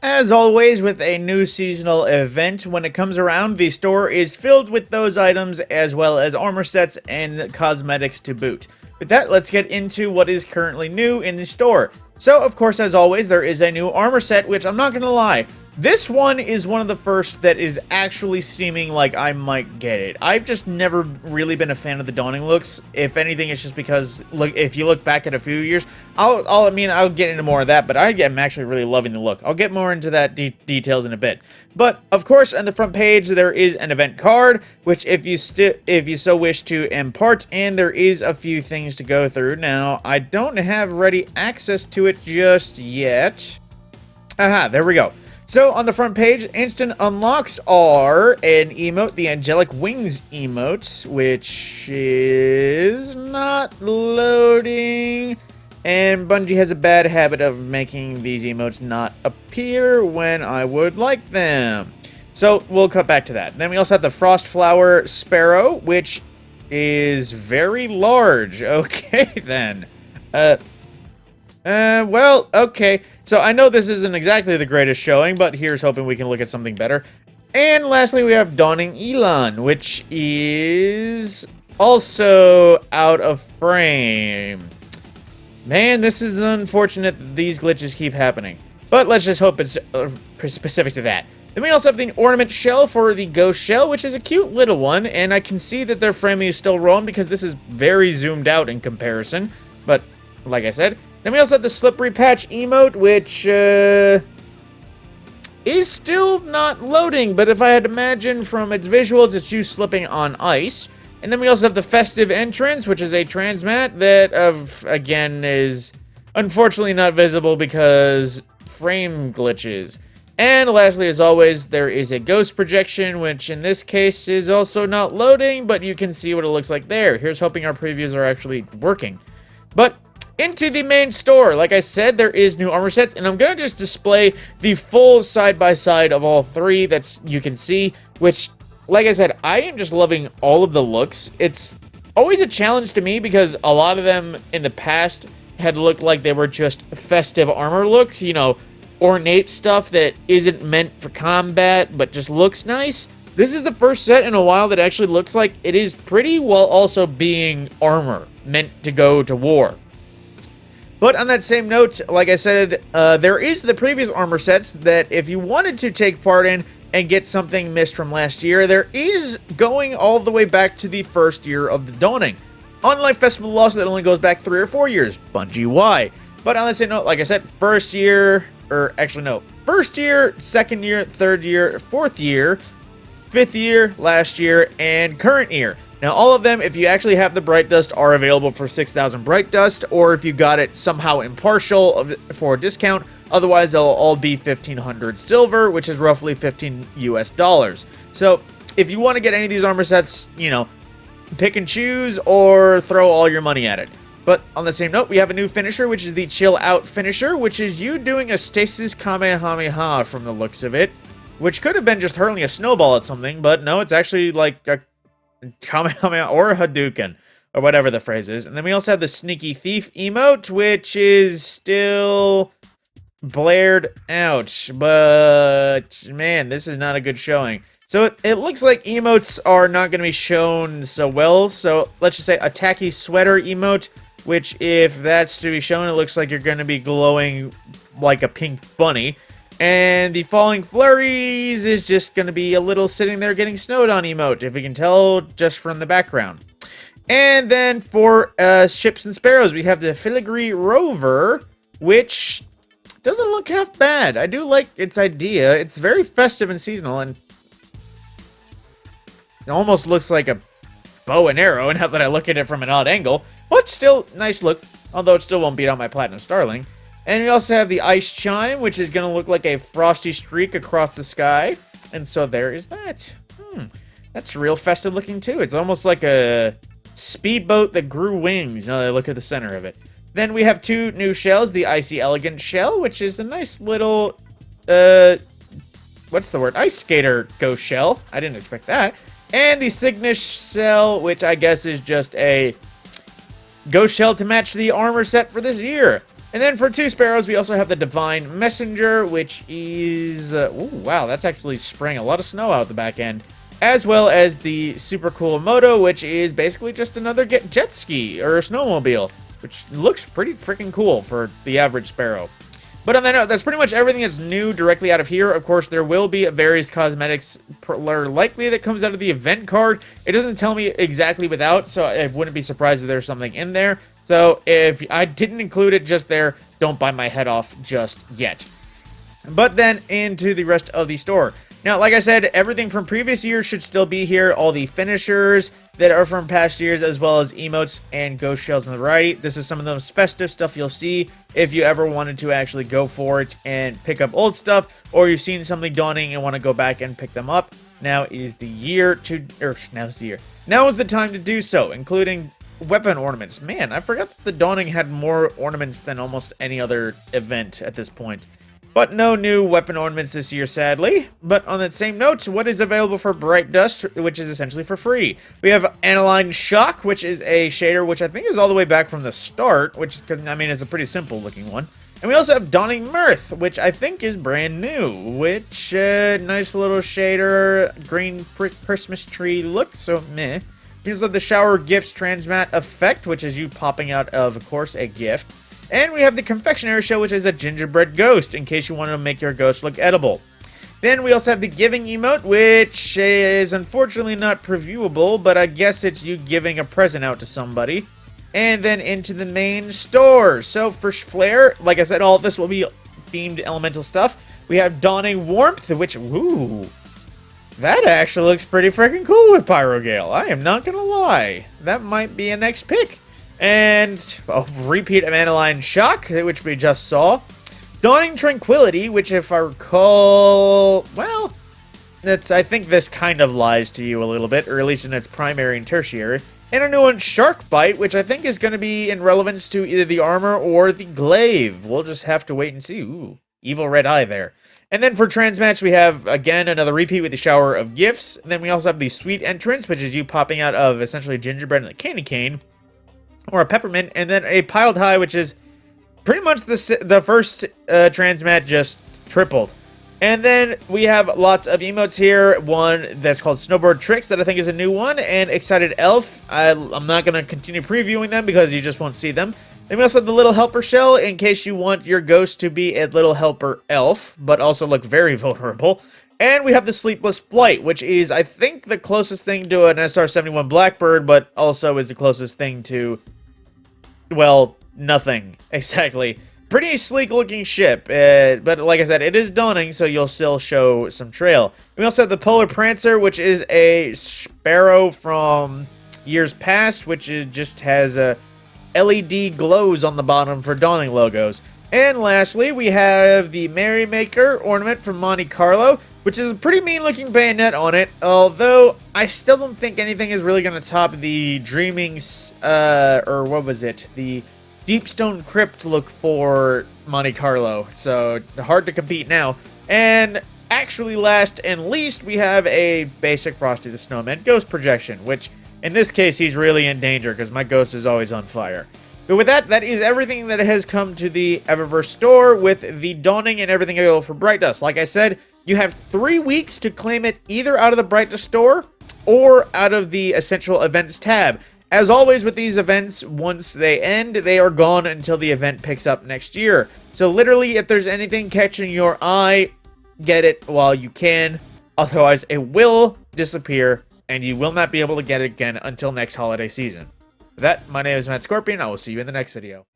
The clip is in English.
As always, with a new seasonal event, when it comes around, the store is filled with those items as well as armor sets and cosmetics to boot. With that, let's get into what is currently new in the store. So, of course, as always, there is a new armor set, which I'm not gonna lie, this one is one of the first that is actually seeming like I might get it. I've just never really been a fan of the Dawning looks. If anything, it's just because, look, if you look back at a few years, I'll get into more of that, but I am actually really loving the look. I'll get more into that details in a bit. But, of course, on the front page, there is an event card, which if you so wish to impart, and there is a few things to go through. Now, I don't have ready access to it just yet. Aha, there we go. So, on the front page, instant unlocks are an emote, the Angelic Wings emote, which is not loading. And Bungie has a bad habit of making these emotes not appear when I would like them. So, we'll cut back to that. Then we also have the Frostflower Sparrow, which is very large. Okay, then. Well, okay. So I know this isn't exactly the greatest showing, but here's hoping we can look at something better. And lastly, we have Dawning Elan, which is also out of frame. Man, this is unfortunate that these glitches keep happening. But let's just hope it's specific to that. Then we also have the Ornament Shell for the Ghost Shell, which is a cute little one, and I can see that their framing is still wrong because this is very zoomed out in comparison. But, like I said, then we also have the Slippery Patch emote, which is still not loading, but if I had to imagine from its visuals, it's you slipping on ice. And then we also have the Festive Entrance, which is a transmat that, again, is unfortunately not visible because frame glitches. And lastly, as always, there is a Ghost Projection, which in this case is also not loading, but you can see what it looks like there. Here's hoping our previews are actually working. But into the main store. Like I said, there is new armor sets, and I'm going to just display the full side-by-side of all three that you can see, which, like I said, I am just loving all of the looks. It's always a challenge to me because a lot of them in the past had looked like they were just festive armor looks, you know, ornate stuff that isn't meant for combat, but just looks nice. This is the first set in a while that actually looks like it is pretty while also being armor meant to go to war. But on that same note, like I said, there is the previous armor sets that if you wanted to take part in and get something missed from last year, there is going all the way back to the first year of the Dawning. Unlike Festival of Lost that only goes back 3 or 4 years. Bungie, why? But on that same note, like I said, first year, second year, third year, fourth year, fifth year, last year, and current year. Now, all of them, if you actually have the Bright Dust, are available for 6,000 Bright Dust, or if you got it somehow impartial for a discount. Otherwise, they'll all be 1,500 silver, which is roughly $15 US. So, if you want to get any of these armor sets, you know, pick and choose or throw all your money at it. But on the same note, we have a new finisher, which is the Chill Out finisher, which is you doing a Stasis Kamehameha from the looks of it, which could have been just hurling a snowball at something, but no, it's actually like a Kamehameha or a Hadouken, or whatever the phrase is. And then we also have the Sneaky Thief emote, which is still blared out. But, man, this is not a good showing. So it looks like emotes are not going to be shown so well. So let's just say a Tacky Sweater emote, which if that's to be shown, it looks like you're going to be glowing like a pink bunny. And the Falling Flurries is just going to be a little sitting there getting snowed on emote, if you can tell just from the background. And then for Ships and Sparrows, we have the Filigree Rover, which doesn't look half bad. I do like its idea. It's very festive and seasonal, and it almost looks like a bow and arrow, now that I look at it from an odd angle. But still, nice look, although it still won't beat out my Platinum Starling. And we also have the Ice Chime, which is going to look like a frosty streak across the sky. And so there is that. That's real festive looking too. It's almost like a speedboat that grew wings. Now that I look at the center of it. Then we have 2 new shells. The Icy Elegant shell, which is a nice little, what's the word? Ice Skater ghost shell. I didn't expect that. And the Cygnus shell, which I guess is just a ghost shell to match the armor set for this year. And then for 2 sparrows, we also have the Divine Messenger, which is... ooh, wow, that's actually spraying a lot of snow out the back end. As well as the super cool Moto, which is basically just another jet ski or snowmobile, which looks pretty freaking cool for the average sparrow. But on that note, that's pretty much everything that's new directly out of here. Of course, there will be various cosmetics likely that comes out of the event card. It doesn't tell me exactly without, so I wouldn't be surprised if there's something in there. So if I didn't include it just there, don't bite my head off just yet. But then into the rest of the store. Now, like I said, everything from previous years should still be here. All the finishers that are from past years, as well as emotes and ghost shells in the variety. This is some of the most festive stuff you'll see if you ever wanted to actually go for it and pick up old stuff, or you've seen something dawning and want to go back and pick them up. Now is the year to, Now is the time to do so, including weapon ornaments. Man, I forgot that the Dawning had more ornaments than almost any other event at this point. But no new weapon ornaments this year, sadly. But on that same note, what is available for Bright Dust, which is essentially for free? We have Aniline Shock, which is a shader, which I think is all the way back from the start, which, I mean, it's a pretty simple looking one. And we also have Dawning Mirth, which I think is brand new, which, nice little shader, green Christmas tree look, so meh. We also have the Shower Gifts Transmat Effect, which is you popping out of course, a gift. And we have the Confectionery Shell, which is a gingerbread ghost, in case you want to make your ghost look edible. Then we also have the Giving emote, which is unfortunately not previewable, but I guess it's you giving a present out to somebody. And then into the main store. So for Flare, like I said, all of this will be themed elemental stuff. We have Dawning Warmth, which, ooh, that actually looks pretty freaking cool with Pyrogale. I am not gonna lie. That might be a next pick. And a repeat of Aniline Shock, which we just saw. Dawning Tranquility, which if I recall, well, I think this kind of lies to you a little bit, or at least in its primary and tertiary. And a new one, Shark Bite, which I think is going to be in relevance to either the armor or the glaive. We'll just have to wait and see. Ooh, evil red eye there. And then for Transmatch, we have, again, another repeat with the Shower of Gifts. And then we also have the Sweet Entrance, which is you popping out of essentially gingerbread and a candy cane. Or a peppermint, and then a Piled High, which is pretty much the first Transmat just tripled. And then we have lots of emotes here. One that's called Snowboard Tricks that I think is a new one, and Excited Elf. I'm not going to continue previewing them because you just won't see them. Then we also have the Little Helper Shell in case you want your ghost to be a Little Helper Elf, but also look very vulnerable. And we have the Sleepless Flight, which is, I think, the closest thing to an SR-71 Blackbird, but also is the closest thing to, well, nothing, exactly. Pretty sleek-looking ship, but like I said, it is dawning, so you'll still show some trail. We also have the Polar Prancer, which is a sparrow from years past, which just has LED glows on the bottom for dawning logos. And lastly, we have the Merrymaker ornament from Monte Carlo, which is a pretty mean-looking bayonet on it, although I still don't think anything is really going to top the Dreaming, or what was it? The Deepstone Crypt look for Monte Carlo, so hard to compete now. And actually last and least, we have a basic Frosty the Snowman ghost projection, which in this case, he's really in danger because my ghost is always on fire. But with that, that is everything that has come to the Eververse store with the Dawning and everything available for Bright Dust. Like I said, you have 3 weeks to claim it either out of the Bright Dust store or out of the Essential Events tab. As always with these events, once they end, they are gone until the event picks up next year. So literally, if there's anything catching your eye, get it while you can. Otherwise, it will disappear, and you will not be able to get it again until next holiday season. With that, my name is Matt Scorpion. I will see you in the next video.